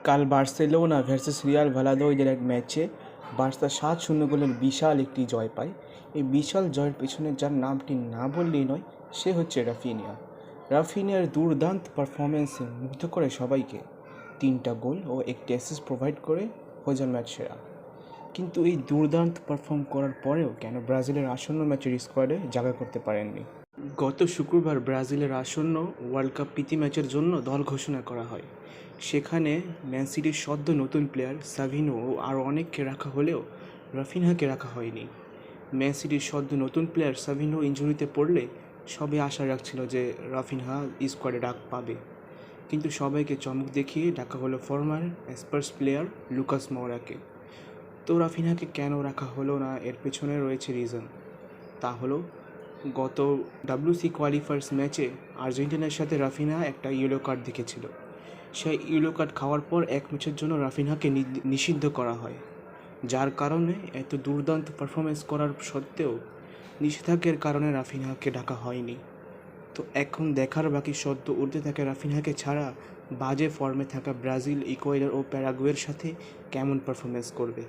কাল Barcelona versus Real ভালাদোলিদের এক ম্যাচে বার্সা 7-0 গোলের বিশাল একটি জয় পায়। এই বিশাল জয়ের পেছনে যার নামটি না বললেই নয়, সে হচ্ছে রাফিনিয়া। রাফিনিয়ার দুর্দান্ত পারফরমেন্সে মুগ্ধ করে সবাইকে। 3টা গোল ও একটি অ্যাসিস্ট প্রোভাইড করে হয়ে যান ম্যাচ সেরা। কিন্তু এই দুর্দান্ত পারফর্ম করার পরেও কেন ব্রাজিলের আসন্ন ম্যাচের স্কোয়াডে জায়গা করতে পারেননি? গত শুক্রবার ব্রাজিলের আসন্ন ওয়ার্ল্ড কাপ প্রীতি ম্যাচের জন্য দল ঘোষণা করা হয়। সেখানে ম্যান সিটির সদ্য নতুন প্লেয়ার সাভিনো ও আরও অনেককে রাখা হলেও রাফিনহাকে রাখা হয়নি। ম্যান সিটির সদ্য নতুন প্লেয়ার সাভিনো ইনজুরিতে পড়লে সবাই আশা রাখছিল যে রাফিনহা স্কোয়াডে ডাক পাবে, কিন্তু সবাইকে চমক দেখিয়ে ডাকা হলো ফরমার স্পার্স প্লেয়ার লুকাস মৌরাকে। তো রাফিনহাকে কেন রাখা হলো না, এর পেছনে রয়েছে রিজন। তা হলো, গত WC কোয়ালিফায়ার্স ম্যাচে আর্জেন্টিনার সাথে রাফিনহা একটা ইয়েলো কার্ড দেখেছিল। সেই ইয়েলো কার্ড খাওয়ার পর এক ম্যাচের জন্য রাফিনহাকে নিষিদ্ধ করা হয়, যার কারণে এত দুর্দান্ত পারফরমেন্স করার সত্ত্বেও নিষেধাজ্ঞার কারণে রাফিনহাকে ডাকা হয়নি। তো এখন দেখার বাকি, সদ্য উঠতে থাকে রাফিনহাকে ছাড়া বাজে ফর্মে থাকা ব্রাজিল, ইকুয়েডর ও প্যারাগুয়ের সাথে কেমন পারফরমেন্স করবে।